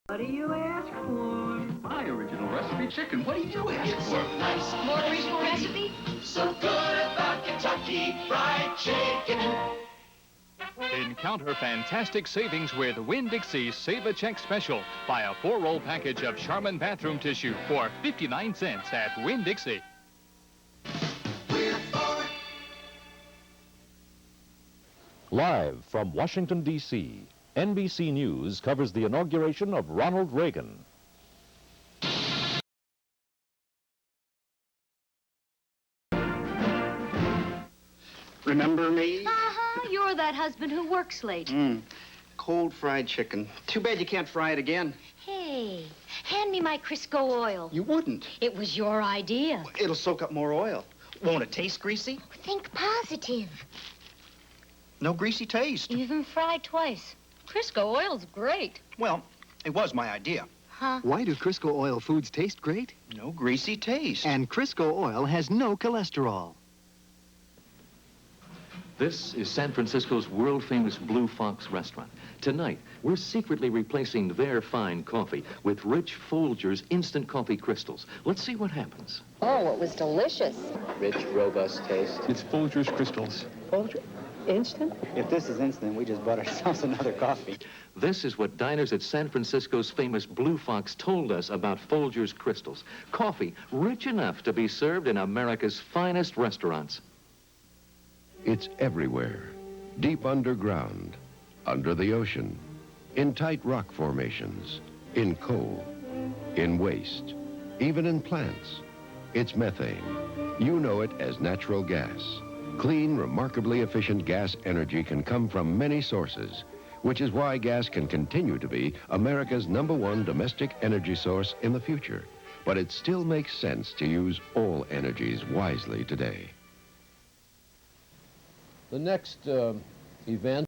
What do you ask for? My original recipe chicken. What do you ask It's for? a nice, More original recipe? so good about Kentucky Fried Chicken. Encounter fantastic savings with Winn-Dixie's Save a Check Special. Buy a 4-roll package of Charmin bathroom tissue for 59 cents at Winn-Dixie. Live from Washington, D.C., NBC News covers the inauguration of Ronald Reagan. Remember me? Uh-huh. You're that husband who works late. Cold fried chicken. Too bad you can't fry it again. Hey, hand me my Crisco oil. You wouldn't. It was your idea. It'll soak up more oil. Won't it taste greasy? Think positive. No greasy taste. Even fried twice. Crisco oil's great. Well, it was my idea. Huh? Why do Crisco oil foods taste great? No greasy taste. And Crisco oil has no cholesterol. This is San Francisco's world-famous Blue Fox restaurant. Tonight, we're secretly replacing their fine coffee with rich Folgers instant coffee crystals. Let's see what happens. Oh, it was delicious. Rich, robust taste. It's Folgers crystals. Folger? Instant? If this is instant, we just bought ourselves another coffee. This is what diners at San Francisco's famous Blue Fox told us about Folgers crystals. Coffee rich enough to be served in America's finest restaurants. It's everywhere, deep underground, under the ocean, in tight rock formations, in coal, in waste, even in plants. It's methane. You know it as natural gas. Clean, remarkably efficient gas energy can come from many sources, which is why gas can continue to be America's #1 domestic energy source in the future. But it still makes sense to use all energies wisely today. The next event.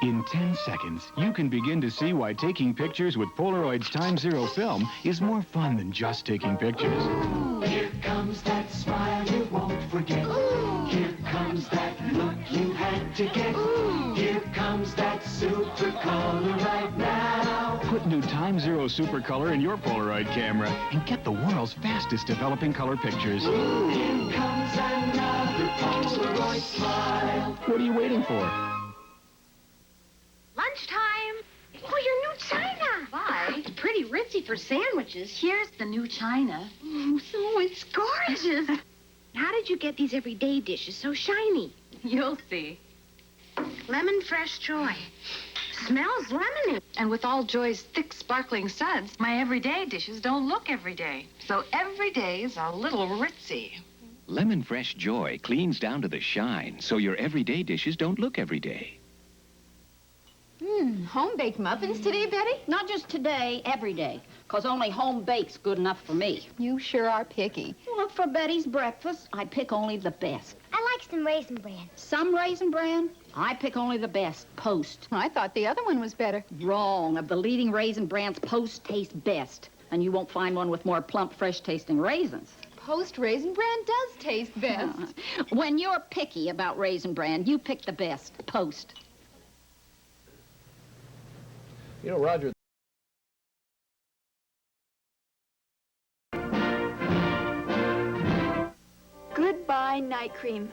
In 10 seconds, you can begin to see why taking pictures with Polaroid's Time Zero film is more fun than just taking pictures. Ooh, here comes that smile you won't forget. Ooh. Here comes that look you had to get. Ooh. Here comes that super color right now. Put new Time Zero Super Color in your Polaroid camera and get the world's fastest developing color pictures. Ooh. Here comes another Polaroid smile. What are you waiting for? Lunchtime. Oh, your new china. Why? Pretty ritzy for sandwiches. Here's the new china. Oh, it's gorgeous. How did you get these everyday dishes so shiny? You'll see. Lemon fresh joy. Smells lemony. And with all Joy's thick, sparkling suds, my everyday dishes don't look everyday. So every day is a little ritzy. Lemon Fresh Joy cleans down to the shine, so your everyday dishes don't look everyday. Home-baked muffins today, Betty? Not just today, every day. 'Cause only home baked's good enough for me. You sure are picky. Well, for Betty's breakfast, I pick only the best. I like some Raisin Bran. Some Raisin Bran? I pick only the best, Post. I thought the other one was better. Wrong. Of the leading Raisin Brands, Post tastes best. And you won't find one with more plump, fresh-tasting raisins. Post Raisin Bran does taste best. When you're picky about Raisin Bran, you pick the best, Post. You know, Roger. Goodbye, night cream.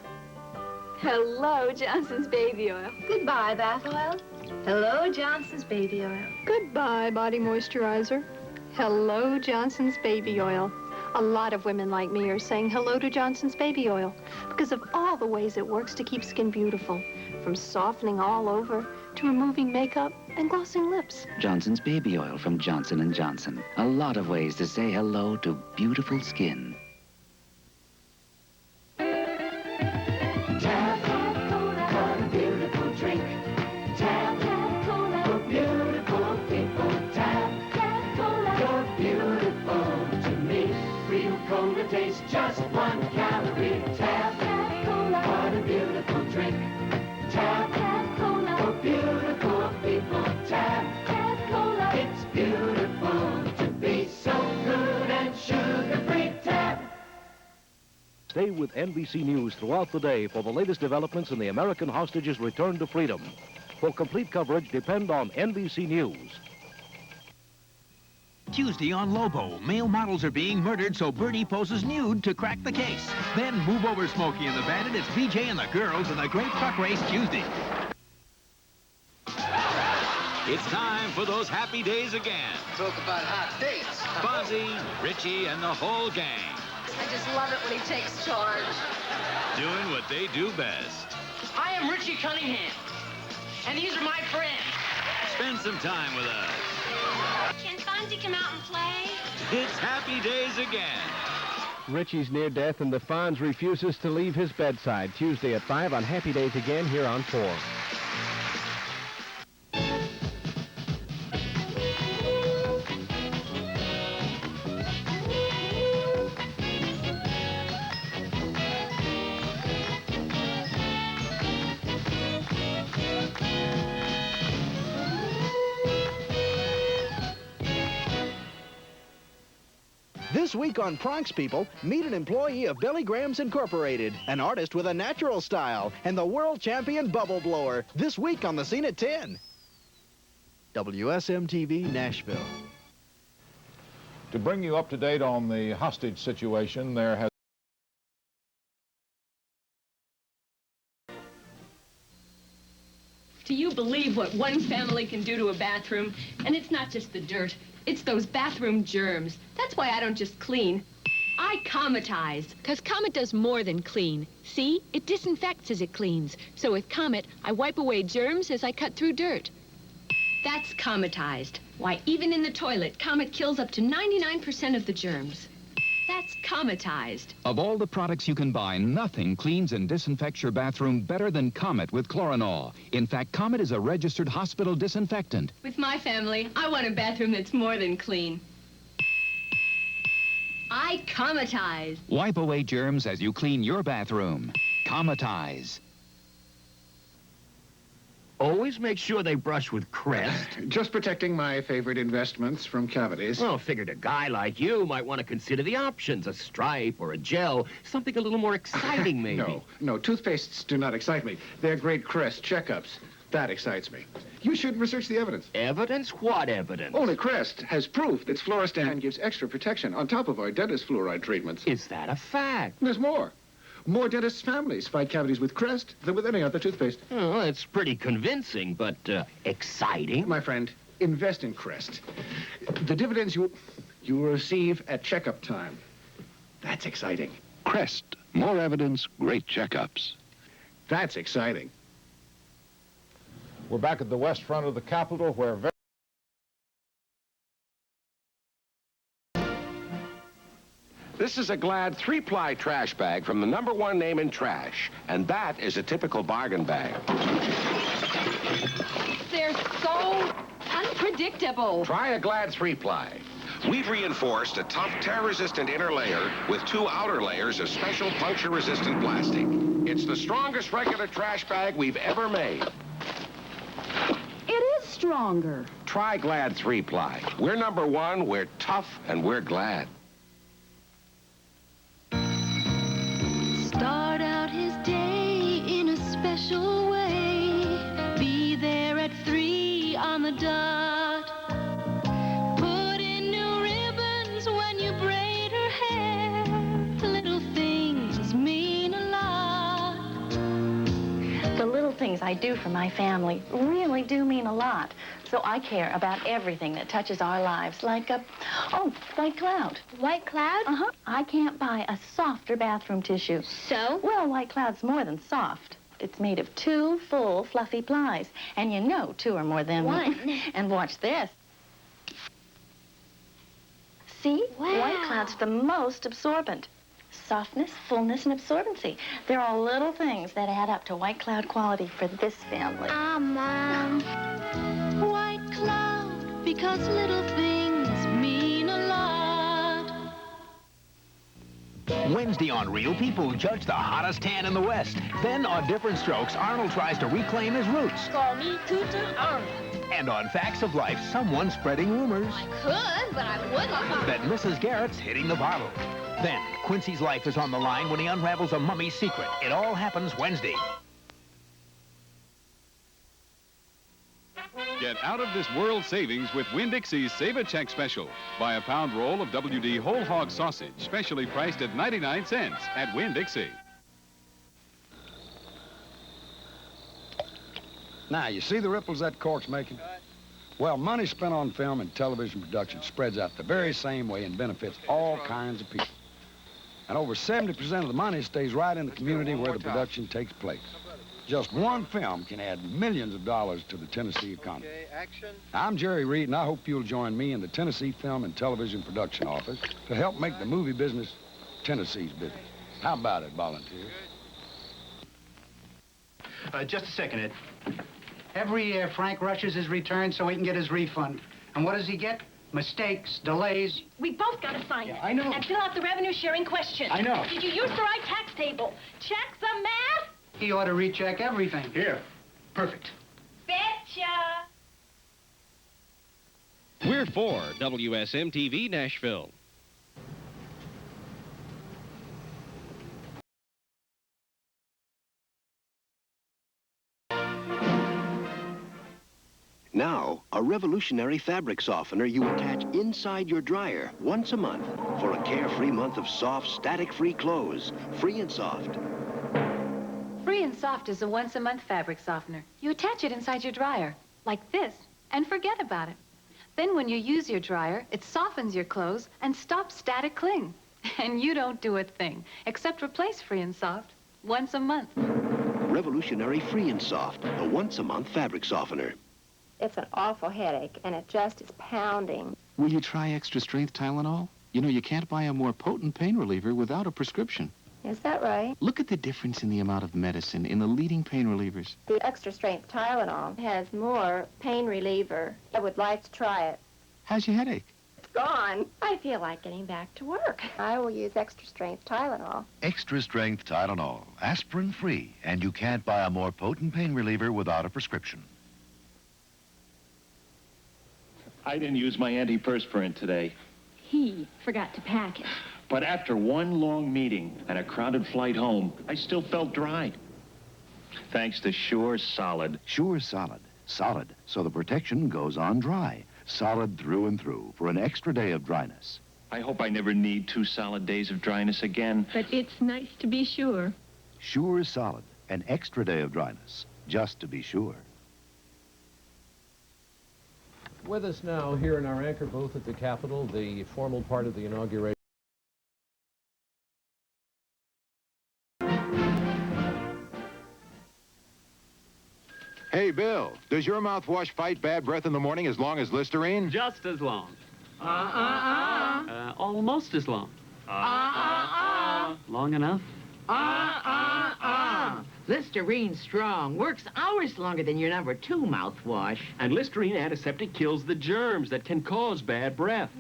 Hello, Johnson's baby oil. Goodbye, bath oil. Hello, Johnson's baby oil. Goodbye, body moisturizer. Hello, Johnson's baby oil. A lot of women like me are saying hello to Johnson's baby oil because of all the ways it works to keep skin beautiful, from softening all over to removing makeup and glossing lips. Johnson's baby oil from Johnson & Johnson. A lot of ways to say hello to beautiful skin. Tastes just 1 calorie. Tab Cola. What a beautiful drink. Tab Cola. For beautiful people. Tab Cola. It's beautiful to be so good and sugar-free. Tab. stay with NBC News throughout the day for the latest developments in the American hostages' return to freedom. For complete coverage, depend on NBC News. Tuesday on Lobo, male models are being murdered, so Bertie poses nude to crack the case. Then move over Smokey and the Bandit. It's BJ and the girls in the Great Truck Race Tuesday. It's time for those happy days again. Talk about hot dates. Fonzie, Richie, and the whole gang. I just love it when he takes charge. Doing what they do best. I am Richie Cunningham, and these are my friends. Spend some time with us. Can Fonzie come out and play? It's happy days again. Richie's near death and the Fonz refuses to leave his bedside. Tuesday at 5 on Happy Days Again here on 4. This week on Pranks People, meet an employee of Billy Graham's Incorporated, an artist with a natural style, and the world champion bubble blower. This week on The Scene at 10. WSMTV, Nashville. To bring you up to date on the hostage situation, there has Do you believe what one family can do to a bathroom? And it's not just the dirt. It's those bathroom germs. That's why I don't just clean. I Cometize. Because Comet does more than clean. See? It disinfects as it cleans. So with Comet, I wipe away germs as I cut through dirt. That's Cometized. Why, even in the toilet, Comet kills up to 99% of the germs. That's Cometized. Of all the products you can buy, nothing cleans and disinfects your bathroom better than Comet with Chloranol. In fact, Comet is a registered hospital disinfectant. With my family, I want a bathroom that's more than clean. I Cometize. Wipe away germs as you clean your bathroom. Cometize. Always make sure they brush with Crest. Just protecting my favorite investments from cavities. Well, figured a guy like you might want to consider the options. A stripe or a gel. Something a little more exciting, maybe. No, toothpastes do not excite me. They're great Crest checkups. That excites me. You should research the evidence. Evidence? What evidence? Only Crest has proof that Fluorestan gives extra protection on top of our dentist fluoride treatments. Is that a fact? There's more. More dentists' families fight cavities with Crest than with any other toothpaste. Oh, it's pretty convincing, but exciting. My friend, invest in Crest. The dividends you will receive at checkup time. That's exciting. Crest. More evidence, great checkups. That's exciting. we're back at the west front of the Capitol where This is a Glad 3-ply trash bag from the #1 name in trash, and that is a typical bargain bag. They're so unpredictable. Try a Glad 3-ply. We've reinforced a tough, tear-resistant inner layer with 2 outer layers of special puncture-resistant plastic. It's the strongest regular trash bag we've ever made. It is stronger. Try Glad 3-ply. We're #1, we're tough, and we're glad. Start out his day in a special way. Be there at 3 on the dot. Put in new ribbons when you braid her hair. Little things mean a lot. The little things I do for my family really do mean a lot. So I care about everything that touches our lives, like White Cloud. White Cloud? Uh-huh. I can't buy a softer bathroom tissue. So? Well, White Cloud's more than soft. It's made of 2 full, fluffy plies. And you know 2 are more than 1. And watch this. See? Wow. White Cloud's the most absorbent. Softness, fullness, and absorbency. They're all little things that add up to White Cloud quality for this family. Mom. White Cloud, because little things mean a lot. Wednesday on Real People judge the hottest tan in the West. Then on Different Strokes, Arnold tries to reclaim his roots. Call me Tootin' Arnold. And on Facts of Life, someone's spreading rumors I could, but I wouldn't. that Mrs. Garrett's hitting the bottle. Then, Quincy's life is on the line when he unravels a mummy's secret. It all happens Wednesday. Get out of this world savings with Winn-Dixie's Save a Check special. Buy a pound roll of WD whole hog sausage, specially priced at 99 cents at Winn-Dixie. Now, you see the ripples that cork's making? Well, money spent on film and television production spreads out the very same way and benefits all kinds of people. And over 70% of the money stays right in the community where the production takes place. Just one film can add millions of dollars to the Tennessee economy. I'm Jerry Reed, and I hope you'll join me in the Tennessee Film and Television Production Office to help make the movie business Tennessee's business. How about it, volunteers? Just a second, Ed. Every year, Frank rushes his return so he can get his refund. And what does he get? Mistakes, delays. We both got to sign it. I know. And fill out the revenue sharing question. I know. Did you use the right tax table? Check the math? He ought to recheck everything. Here. Perfect. Betcha! We're for WSMTV Nashville. Now, a revolutionary fabric softener you attach inside your dryer once a month for a carefree month of soft, static-free clothes. Free and soft. Free and Soft is a once-a-month fabric softener. You attach it inside your dryer, like this, and forget about it. Then when you use your dryer, it softens your clothes and stops static cling. And you don't do a thing, except replace Free and Soft once a month. Revolutionary Free and Soft, the once-a-month fabric softener. It's an awful headache, and it just is pounding. Will you try extra-strength Tylenol? You know, you can't buy a more potent pain reliever without a prescription. Is that right? Look at the difference in the amount of medicine in the leading pain relievers. The extra-strength Tylenol has more pain reliever. I would like to try it. How's your headache? It's gone. I feel like getting back to work. I will use extra-strength Tylenol. Extra-strength Tylenol, aspirin-free, and you can't buy a more potent pain reliever without a prescription. I didn't use my antiperspirant today. He forgot to pack it. But after one long meeting and a crowded flight home, I still felt dry. Thanks to Sure Solid. Sure Solid. Solid, so the protection goes on dry. Solid through and through for an extra day of dryness. I hope I never need 2 solid days of dryness again. But it's nice to be sure. Sure Solid, an extra day of dryness, just to be sure. With us now here in our anchor booth at the Capitol, the formal part of the inauguration. Hey, Bill, does your mouthwash fight bad breath in the morning as long as Listerine? Just as long. Almost as long. Long enough? Listerine Strong works hours longer than your number 2 mouthwash. And Listerine Antiseptic kills the germs that can cause bad breath.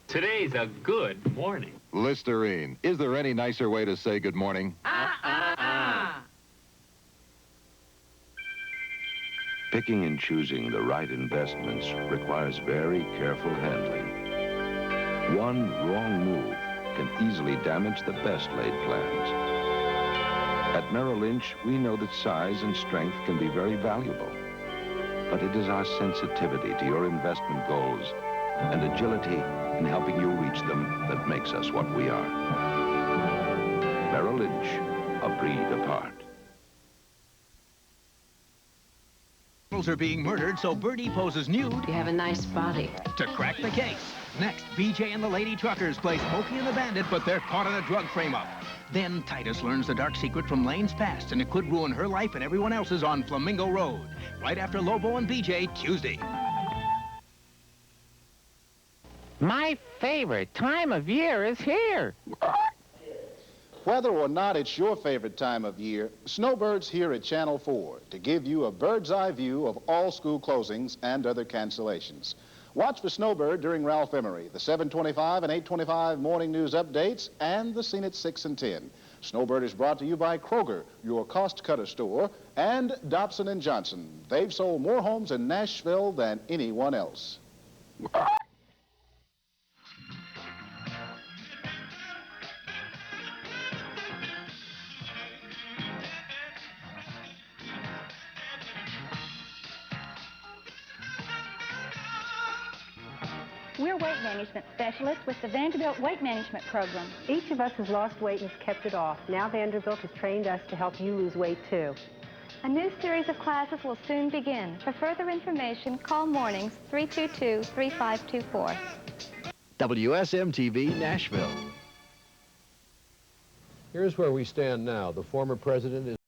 Today's a good morning. Listerine. Is there any nicer way to say good morning? Picking and choosing the right investments requires very careful handling. One wrong move can easily damage the best laid plans. At Merrill Lynch, we know that size and strength can be very valuable. But it is our sensitivity to your investment goals and agility in helping you reach them that makes us what we are. Merrill Lynch, a breed apart. Are being murdered, so Birdie poses nude. You have a nice body. To crack the case. Next, BJ and the Lady Truckers play Smokey and the Bandit, but they're caught in a drug frame-up. Then Titus learns the dark secret from Lane's past, and it could ruin her life and everyone else's on Flamingo Road. Right after Lobo and BJ, Tuesday. My favorite time of year is here. Whether or not it's your favorite time of year, Snowbird's here at Channel 4 to give you a bird's eye view of all school closings and other cancellations. Watch for Snowbird during Ralph Emery, the 7:25 and 8:25 morning news updates, and the scene at 6 and 10. Snowbird is brought to you by Kroger, your cost-cutter store, and Dobson & Johnson. They've sold more homes in Nashville than anyone else. We're weight management specialists with the Vanderbilt Weight Management Program. Each of us has lost weight and has kept it off. Now Vanderbilt has trained us to help you lose weight, too. A new series of classes will soon begin. For further information, call Mornings 322-3524. WSMTV Nashville. Here's where we stand now. The former president is